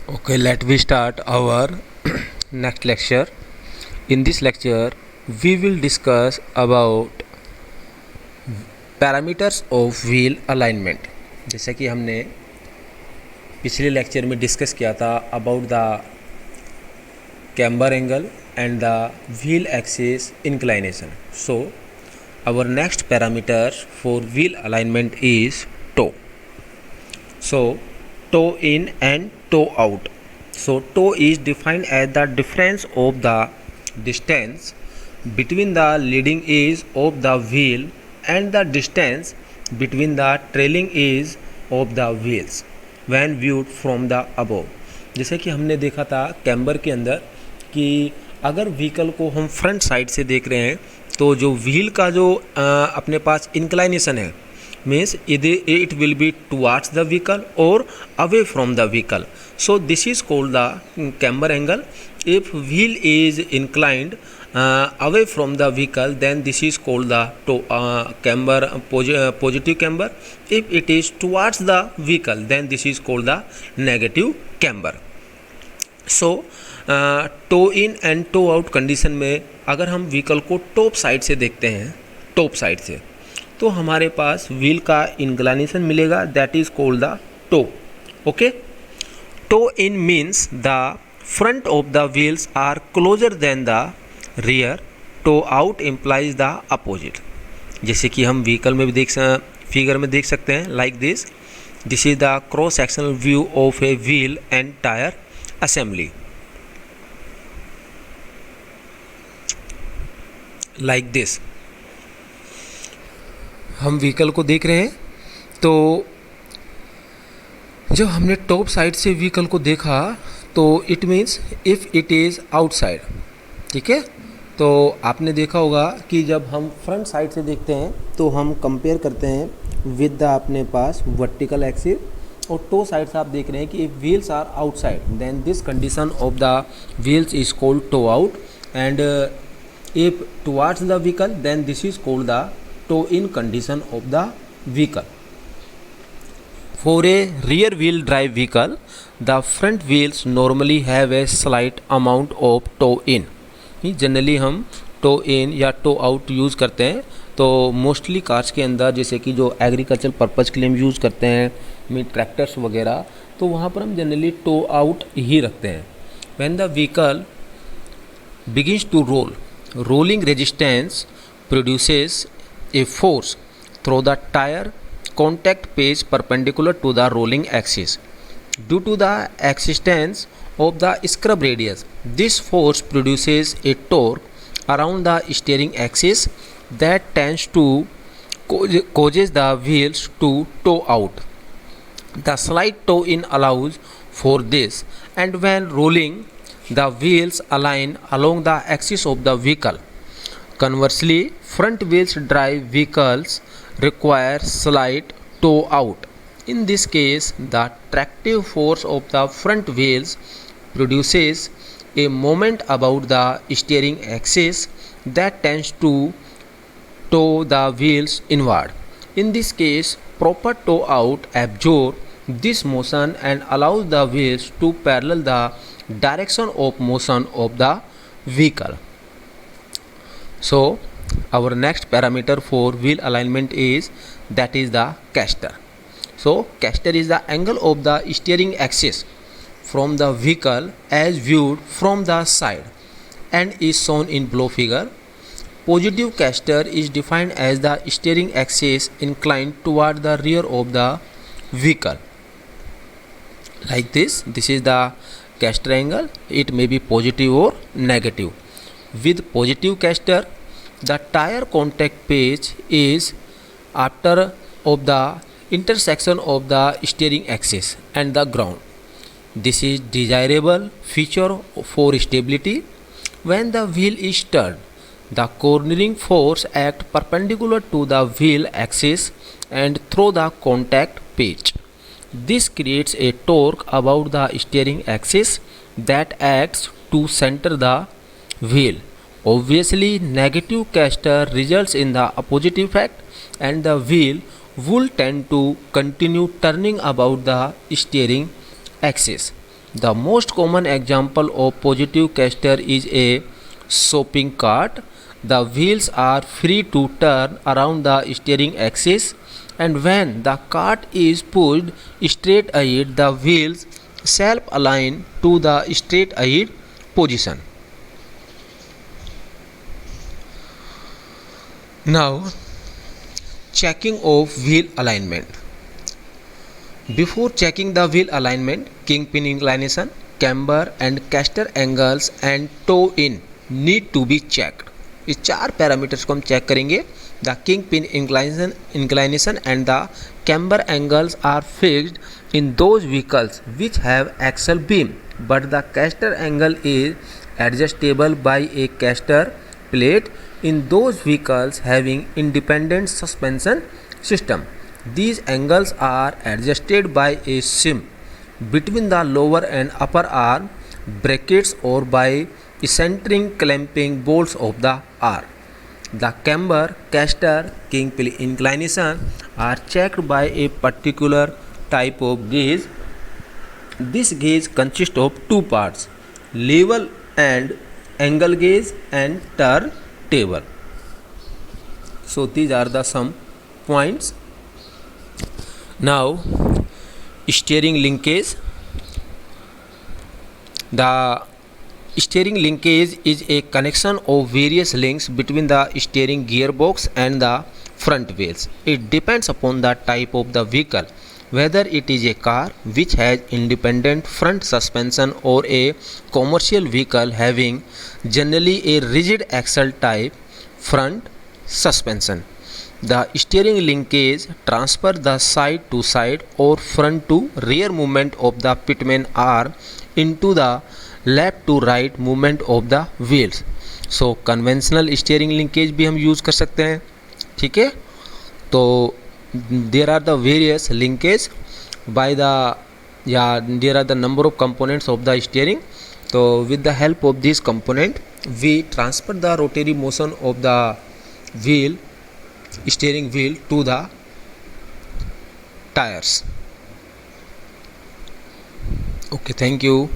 Okay, let we start our next lecture. In this lecture, we will discuss about parameters of wheel alignment. जैसा कि हमने पिछले lecture में discuss किया था about the camber angle and the wheel axis inclination. So, our next parameter for wheel alignment is toe. So, toe in and toe out. So toe is defined as the difference of the distance between the leading edge of the wheel and the distance between the trailing edge of the wheels when viewed from the above. जैसे कि हमने देखा था camber के अंदर कि अगर vehicle को हम फ्रंट साइड से देख रहे हैं तो जो व्हील का जो अपने पास इंक्लाइनेशन है means it will be towards the vehicle or away from the vehicle. So this is called the camber angle. If wheel is inclined away from the vehicle, then this is called the camber, positive camber. If it is towards the vehicle, then this is called the negative camber. So toe in and toe out condition में अगर हम vehicle को top side से देखते हैं, top side से, तो हमारे पास व्हील का इंक्लाइनेशन मिलेगा, that is called the toe. Okay, toe in means the front of the wheels are closer than the rear. Toe out implies the opposite. जैसे कि हम व्हीकल में भी फिगर में देख सकते हैं like this. This is the cross sectional view of a wheel and tyre assembly like this. हम व्हीकल को देख रहे हैं तो जब हमने टॉप साइड से व्हीकल को देखा तो it means if it is outside. ठीक है, तो आपने देखा होगा कि जब हम फ्रंट साइड से देखते हैं तो हम कंपेयर करते हैं विद द अपने पास वर्टिकल एक्सिस, और टो साइड से आप देख रहे हैं कि if wheels are outside then this condition of the wheels is called toe out, and if towards the vehicle then this is called the toe in condition of the vehicle. For a rear wheel drive vehicle, the front wheels normally have a slight amount of toe in. Generally हम toe in या toe out use करते हैं. तो mostly cars के अंदर जैसे कि जो एग्रीकल्चर पर्पज़ के लिए हम यूज़ करते हैं मीन ट्रैक्टर्स वगैरह, तो वहाँ पर हम जनरली toe out ही रखते हैं. When the vehicle begins to roll, rolling resistance produces a force through the tire contact page perpendicular to the rolling axis. Due to the existence of the scrub radius, this force produces a torque around the steering axis that tends to causes the wheels to toe out. The slight toe in allows for this, and when rolling, the wheels align along the axis of the vehicle. Conversely, front wheels drive vehicles require slight toe out. In this case, the tractive force of the front wheels produces a moment about the steering axis that tends to toe the wheels inward. In this case, proper toe out absorbs this motion and allows the wheels to parallel the direction of motion of the vehicle. So our next parameter for wheel alignment is that is the caster. So caster is the angle of the steering axis from the vehicle as viewed from the side and is shown in below figure. Positive caster is defined as the steering axis inclined toward the rear of the vehicle like this. This is the caster angle. It may be positive or negative. With positive caster, the tire contact page is after of the intersection of the steering axis and the ground. This is desirable feature for stability. When the wheel is turned, the cornering force acts perpendicular to the wheel axis and through the contact page. This creates a torque about the steering axis that acts to center the wheel. Obviously, negative caster results in the opposite effect, and the wheel will tend to continue turning about the steering axis. The most common example of positive caster is a shopping cart. The wheels are free to turn around the steering axis, and when the cart is pushed straight ahead, the wheels self align to the straight ahead position. Now, checking of wheel alignment. Before checking the wheel alignment, kingpin inclination, camber and caster angles and toe in need to be checked. इस चार parameters को हम check करेंगे. The king pin inclination and the camber angles are fixed in those vehicles which have axle beam, but the caster angle is adjustable by a caster plate in those vehicles having independent suspension system. These angles are adjusted by a shim between the lower and upper arm brackets or by eccentric clamping bolts of the arm. The camber, caster, kingpin inclination are checked by a particular type of gauge. This gauge consists of two parts: level and angle gauge and turntable. So these are the some points. Now, steering linkage. The steering linkage is a connection of various links between the steering gearbox and the front wheels. It depends upon the type of the vehicle, whether it is a car which has independent front suspension or a commercial vehicle having generally a rigid axle type front suspension. The steering linkage transfer the side to side or front to rear movement of the pitman arm into the left to right movement of the wheels. So conventional steering linkage भी हम use कर सकते हैं. ठीक है, तो there are the various linkage by the there are the number of components of the steering. So with the help of this component we transfer the rotary motion of the steering wheel to the tires. Okay, thank you.